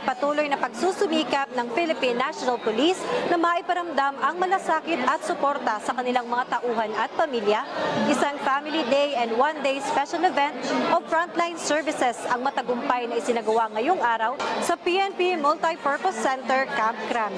patuloy na pagsusumikap ng Philippine National Police na maiparamdam ang malasakit at suporta sa kanilang mga tauhan at pamilya. Isang Family Day and one-day special event of Frontline Services ang matagumpay na isinagawa ngayong araw sa PNP Multipurpose Center, Camp Crame.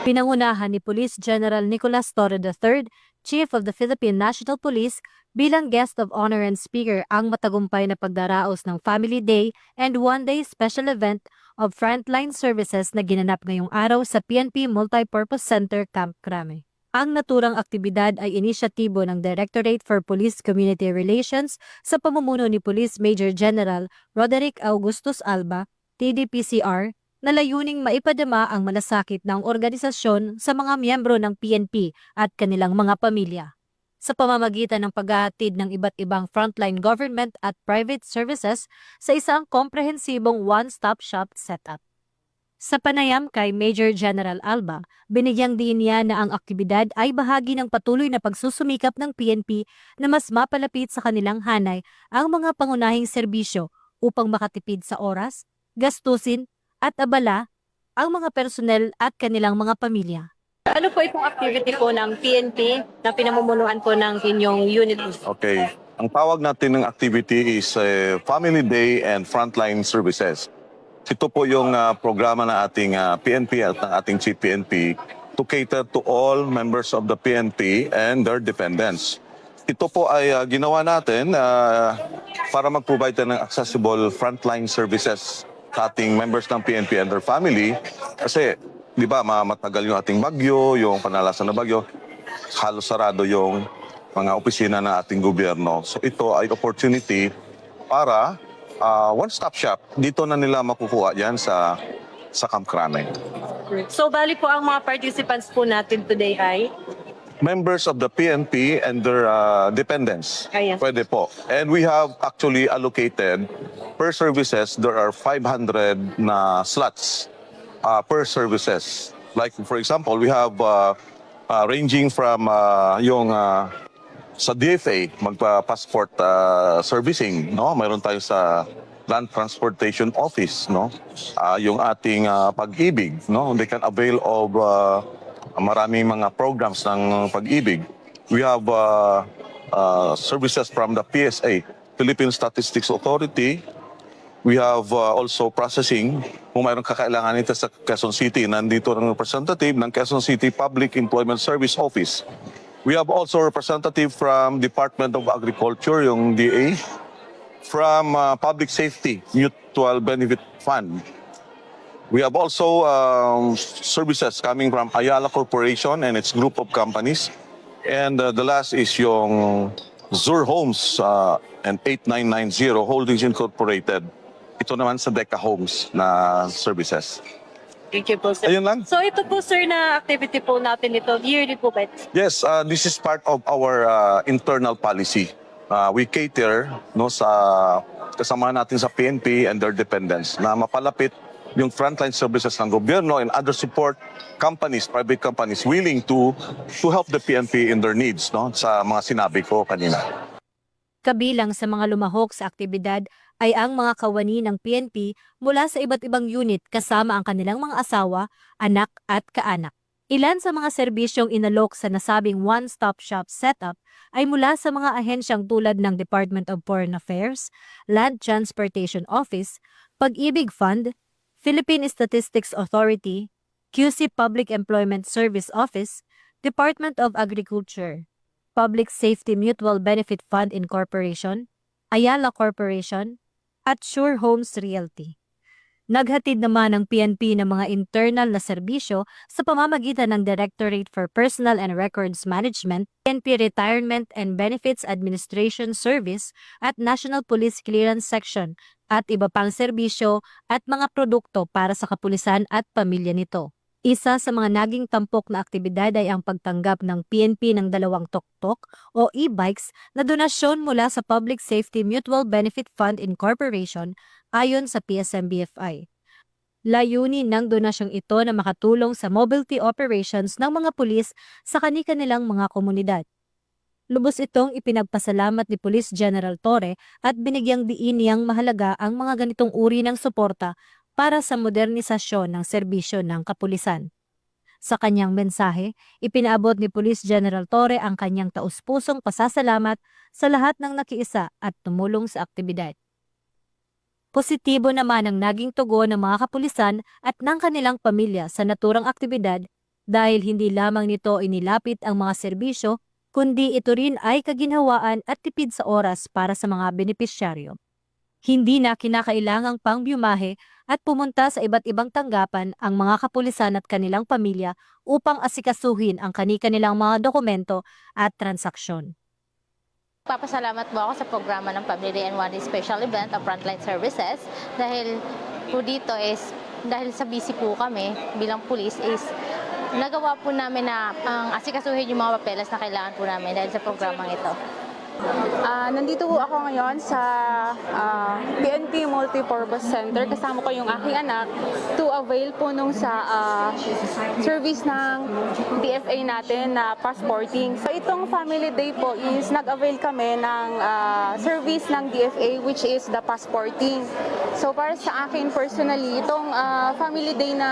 Pinangunahan ni Police General Nicolas Torre III, Chief of the Philippine National Police, bilang guest of honor and speaker ang matagumpay na pagdaraos ng Family Day and one-day special event of Frontline Services na ginanap ngayong araw sa PNP Multipurpose Center, Camp Crame. Ang naturang aktibidad ay inisyatibo ng Directorate for Police Community Relations sa pamumuno ni Police Major General Roderick Augustus Alba, TDPCR, na layuning maipadama ang malasakit ng organisasyon sa mga miyembro ng PNP at kanilang mga pamilya. Sa pamamagitan ng paghahatid ng iba't ibang frontline government at private services sa isang komprehensibong one-stop shop setup. Sa panayam kay Major General Alba, binigyang diin niya na ang aktibidad ay bahagi ng patuloy na pagsusumikap ng PNP na mas mapalapit sa kanilang hanay ang mga pangunahing serbisyo upang makatipid sa oras, gastusin, at abala ang mga personel at kanilang mga pamilya. Ano po itong activity po ng PNP na pinamumunuan po ng inyong unit? Okay. Ang tawag natin ng activity is Family Day and Frontline Services. Ito po yung programa ng ating PNP at ng ating Chief PNP to cater to all members of the PNP and their dependents. Ito po ay ginawa natin para mag-provide ng accessible frontline services sa ating members ng PNP and their family. Kasi, di ba, matagal yung ating bagyo, yung panalasan na bagyo, halos sarado yung mga opisina ng ating gobyerno. So ito ay opportunity para one-stop shop. Dito na nila makukuha yan sa Camp Crame. So bali po ang mga participants po natin today ay? Members of the PNP and their dependents. Ayan. Pwede po. And we have actually allocated per services, there are 500 na slots per services. Like for example, we have ranging from yung sa DFA, magpa-passport servicing, no? Mayroon tayo sa Land Transportation Office, no? Yung ating pag-ibig, no? They can avail of maraming mga programs ng pag-ibig. We have services from the PSA, Philippine Statistics Authority. We have also processing. Kung mayroong kakailangan nito sa Quezon City, nandito ang representative ng Quezon City Public Employment Service Office. We have also representative from Department of Agriculture, yung DA, from Public Safety Mutual Benefit Fund. We have also services coming from Ayala Corporation and its group of companies. And the last is yung Zur Homes and 8990 Holdings Incorporated. Ito naman sa Deca Homes na services. Thank you po, sir. Ayun lang. So ito po, sir, na activity po natin ito, yearly po ba? Yes, this is part of our internal policy. We cater no, sa kasama natin sa PNP and their dependents na mapalapit yung frontline services ng gobyerno and other support companies, private companies willing to help the PNP in their needs, no, sa mga sinabi ko kanina. Kabilang sa mga lumahok sa aktibidad ay ang mga kawani ng PNP mula sa iba't ibang unit kasama ang kanilang mga asawa, anak at kaanak. Ilan sa mga serbisyong inalok sa nasabing one-stop shop setup ay mula sa mga ahensyang tulad ng Department of Foreign Affairs, Land Transportation Office, Pag-ibig Fund, Philippine Statistics Authority, QC Public Employment Service Office, Department of Agriculture, Public Safety Mutual Benefit Fund Incorporation, Ayala Corporation, at Sure Homes Realty. Naghatid naman ng PNP ng mga internal na serbisyo sa pamamagitan ng Directorate for Personnel and Records Management, PNP Retirement and Benefits Administration Service at National Police Clearance Section at iba pang serbisyo at mga produkto para sa kapulisan at pamilya nito. Isa sa mga naging tampok na aktibidad ay ang pagtanggap ng PNP ng 2 tok-tok o e-bikes na donasyon mula sa Public Safety Mutual Benefit Fund Incorporation ayon sa PSMBFI. Layunin ng donasyong ito na makatulong sa mobility operations ng mga pulis sa kani-kanilang mga komunidad. Lubos itong ipinagpasalamat ni Police General Torre at binigyang diin niyang mahalaga ang mga ganitong uri ng suporta para sa modernisasyon ng serbisyo ng kapulisan. Sa kanyang mensahe, ipinaabot ni Police General Torre ang kanyang taus-pusong pasasalamat sa lahat ng nakiisa at tumulong sa aktibidad. Positibo naman ang naging tugon ng mga kapulisan at ng kanilang pamilya sa naturang aktibidad dahil hindi lamang nito inilapit ang mga serbisyo, kundi ito rin ay kaginhawaan at tipid sa oras para sa mga benepisyaryo. Hindi na kinakailangang pangbyumahe at pumunta sa iba't ibang tanggapan ang mga kapulisan at kanilang pamilya upang asikasuhin ang kani-kanilang mga dokumento at transaksyon. Papasalamat po ako sa programa ng Family Day and One Day Special Event of Frontline Services dahil po dito is dahil sa busy po kami bilang pulis is nagawa po namin na ang asikasuhin yung mga papeles na kailangan po namin dahil sa programang ito. Nandito po ako ngayon sa PNP Multipurpose Center. Kasama ko yung aking anak to avail po nung sa service ng DFA natin na passporting. So itong Family Day po is nag-avail kami ng service ng DFA which is the passporting. So para sa akin personally, itong Family Day na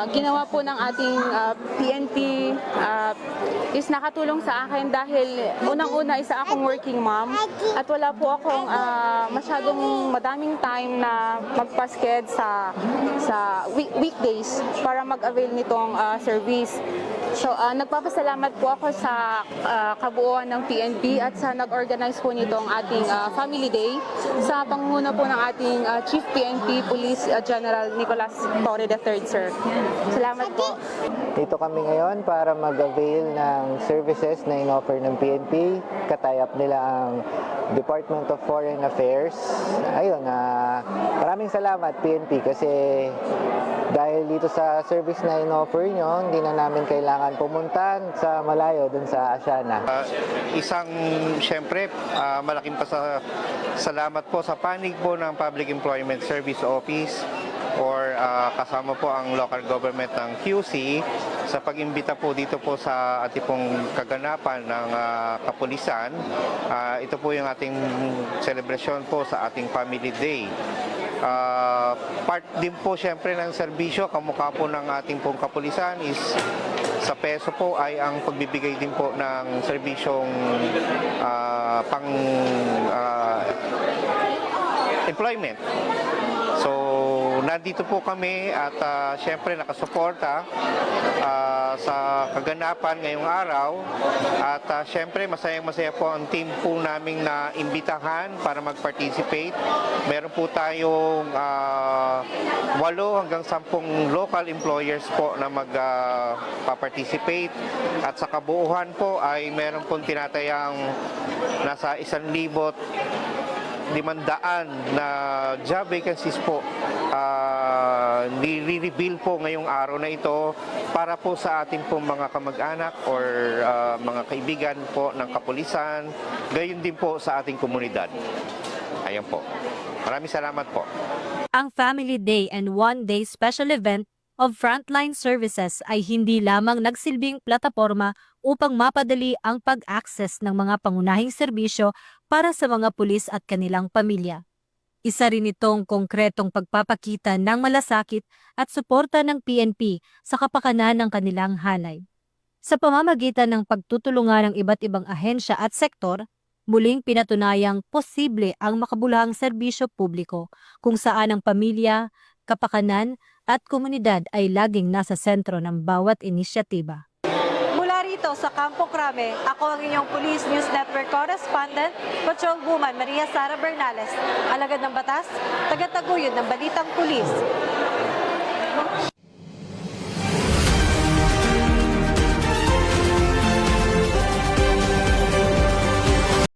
ginawa po ng ating PNP is nakatulong sa akin dahil unang-una isa akong working mom at wala po akong masyadong madaming time na magpasked sa weekdays para mag-avail nitong service. So nagpapasalamat po ako sa kabuuan ng PNP at sa nag-organize po nitong ating Family Day sa pangunguna po ng ating Chief PNP Police General Nicolas Torre III, sir. Salamat po. Dito kami ngayon para mag-avail ng services na in-offer ng PNP. Katayap nila ang Department of Foreign Affairs. Ayun, maraming salamat PNP kasi dahil dito sa service na in-offer nyo, hindi na namin kailangan pumunta sa malayo dun sa Asiana. Siyempre, malaking salamat po sa panig po ng Public Employment Service Office or kasama po ang local government ng QC sa pag-imbita po dito po sa ating pong kaganapan ng kapulisan. Ito po yung ating celebration po sa ating Family Day. Part din po siyempre ng serbisyo, kamukha po ng ating pong kapulisan is sa peso po ay ang pagbibigay din po ng serbisyong pang employment. So, nandito po kami at siyempre nakasuporta sa kaganapan ngayong araw at siyempre masayang-masaya po ang team po namin na imbitahan para mag-participate. Meron po tayong 8 hanggang 10 local employers po na mag-participate at sa kabuuhan po ay meron pong tinatayang nasa 1,500 na job vacancies po nire-reveal po ngayong araw na ito para po sa ating pong mga kamag-anak or mga kaibigan po ng kapulisan, gayon din po sa ating komunidad. Ayan po. Maraming salamat po. Ang Family Day and One Day Special Event of Frontline Services ay hindi lamang nagsilbing plataporma upang mapadali ang pag-access ng mga pangunahing serbisyo para sa mga pulis at kanilang pamilya. Isa rin itong konkretong pagpapakita ng malasakit at suporta ng PNP sa kapakanan ng kanilang hanay. Sa pamamagitan ng pagtutulungan ng iba't ibang ahensya at sektor, muling pinatunayang posible ang makabuluhang serbisyo publiko kung saan ang pamilya, kapakanan at komunidad ay laging nasa sentro ng bawat inisyatiba. Mula rito sa Campo Crame, ako ang inyong Police News Network Correspondent, Patrolwoman Maria Sara Bernales, alagad ng batas, tagataguyod ng Balitang Pulis.